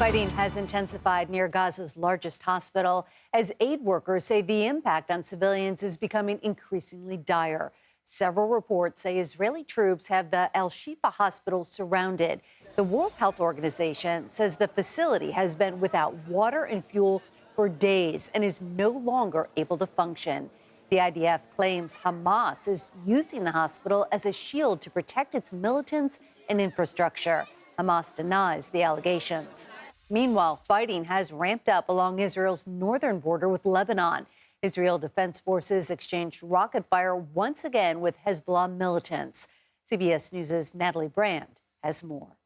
Fighting has intensified near Gaza's largest hospital as aid workers say the impact on civilians is becoming increasingly dire. Several reports say Israeli troops have the Shifa hospital surrounded. The World Health Organization says the facility has been without water and fuel for days and is no longer able to function. The IDF claims Hamas is using the hospital as a shield to protect its militants and infrastructure. Hamas denies the allegations. Meanwhile, fighting has ramped up along Israel's northern border with Lebanon. Israel Defense Forces exchanged rocket fire once again with Hezbollah militants. CBS News' Natalie Brand has more.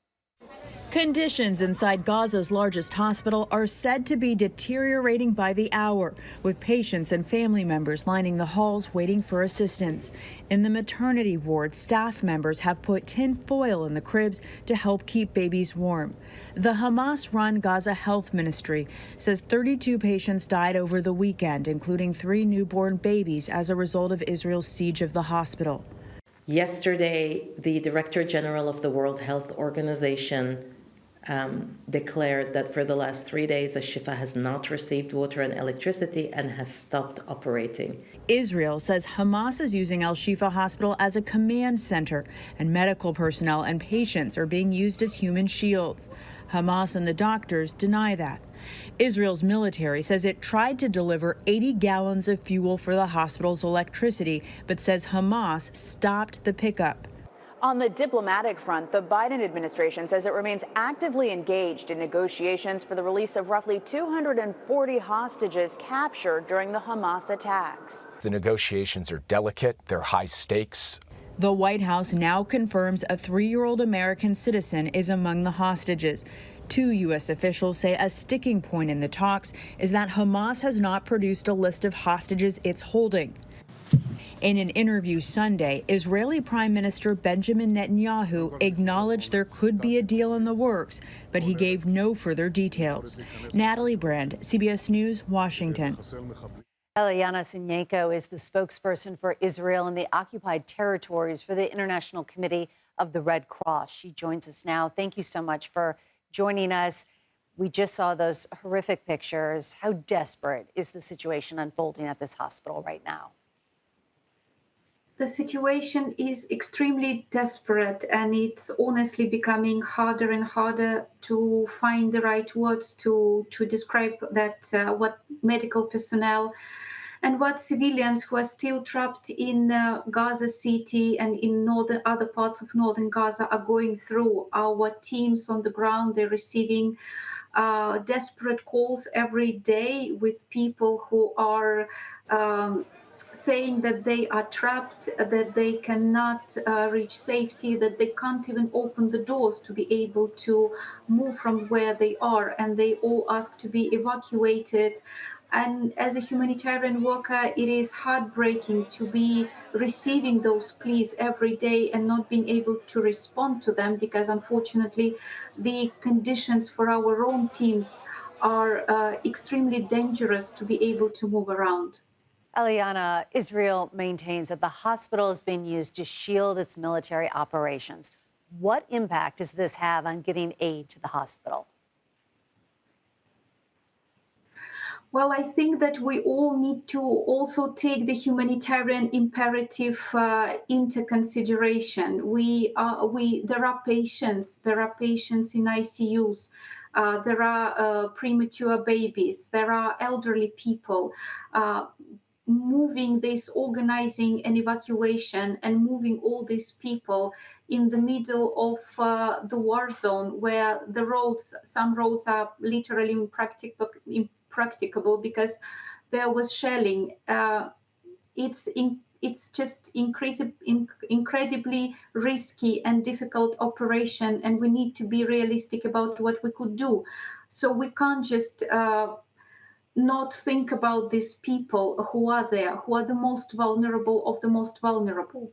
Conditions inside Gaza's largest hospital are said to be deteriorating by the hour, with patients and family members lining the halls waiting for assistance. In the maternity ward, staff members have put tin foil in the cribs to help keep babies warm. The Hamas-run Gaza Health Ministry says 32 patients died over the weekend, including 3 newborn babies as a result of Israel's siege of the hospital. Yesterday, the Director General of the World Health Organization declared that for the last 3 days, Shifa has not received water and electricity and has stopped operating. Israel says Hamas is using Shifa Hospital as a command center, and medical personnel and patients are being used as human shields. Hamas and the doctors deny that. Israel's military says it tried to deliver 80 gallons of fuel for the hospital's electricity, but says Hamas stopped the pickup. On the diplomatic front, the Biden administration says it remains actively engaged in negotiations for the release of roughly 240 hostages captured during the Hamas attacks. The negotiations are delicate, they're high stakes. The White House now confirms a 3-year-old American citizen is among the hostages. 2 U.S. officials say a sticking point in the talks is that Hamas has not produced a list of hostages it's holding. In an interview Sunday, Israeli Prime Minister Benjamin Netanyahu acknowledged there could be a deal in the works, but he gave no further details. Natalie Brand, CBS News, Washington. Alyona Synenko is the spokesperson for Israel and the occupied territories for the International Committee of the Red Cross. She joins us now. Thank you so much for joining us. We just saw those horrific pictures. How desperate is the situation unfolding at this hospital right now? The situation is extremely desperate, and it's honestly becoming harder and harder to find the right words to describe that what medical personnel and what civilians who are still trapped in Gaza City and in other parts of northern Gaza are going through. Our teams on the ground, they're receiving desperate calls every day with people who are saying that they are trapped, that they cannot reach safety, that they can't even open the doors to be able to move from where they are, and they all ask to be evacuated. And as a humanitarian worker, it is heartbreaking to be receiving those pleas every day and not being able to respond to them, because unfortunately the conditions for our own teams are extremely dangerous to be able to move around. Alyona, Israel maintains that the hospital is being used to shield its military operations. What impact does this have on getting aid to the hospital? Well, I think that we all need to also take the humanitarian imperative into consideration. There are patients in ICUs. There are premature babies. There are elderly people. Moving this, organizing an evacuation and moving all these people in the middle of the war zone, where some roads are literally impracticable because there was shelling. It's just incredibly risky and difficult operation, and we need to be realistic about what we could do. So we can't just not think about these people who are there, who are the most vulnerable of the most vulnerable.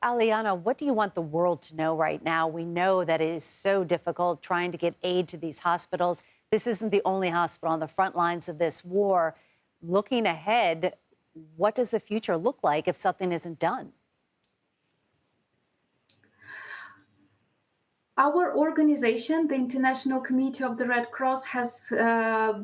Alyona, what do you want the world to know right now? We know that it is so difficult trying to get aid to these hospitals. This isn't the only hospital on the front lines of this war. Looking ahead, what does the future look like if something isn't done? Our organization, the International Committee of the Red Cross, has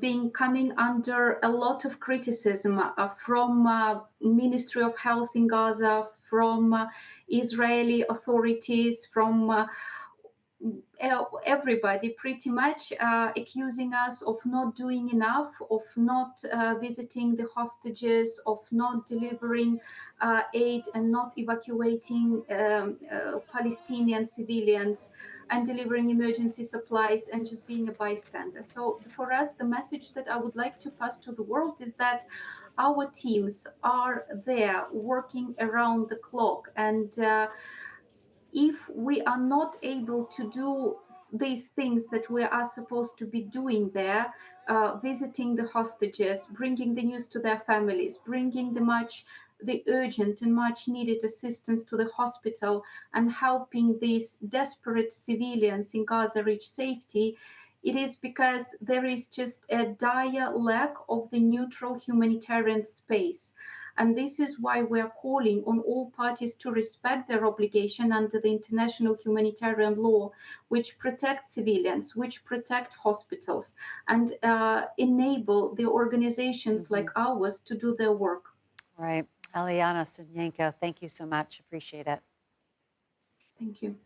been coming under a lot of criticism from Ministry of Health in Gaza, from Israeli authorities, from everybody pretty much accusing us of not doing enough, of not visiting the hostages, of not delivering aid and not evacuating Palestinian civilians and delivering emergency supplies and just being a bystander. So for us, the message that I would like to pass to the world is that our teams are there working around the clock, and if we are not able to do these things that we are supposed to be doing there, visiting the hostages, bringing the news to their families, bringing the urgent and much needed assistance to the hospital, and helping these desperate civilians in Gaza reach safety, it is because there is just a dire lack of the neutral humanitarian space. And this is why we are calling on all parties to respect their obligation under the international humanitarian law, which protects civilians, which protect hospitals, and enable the organizations like ours to do their work. Right. Alyona Synenko, thank you so much. Appreciate it. Thank you.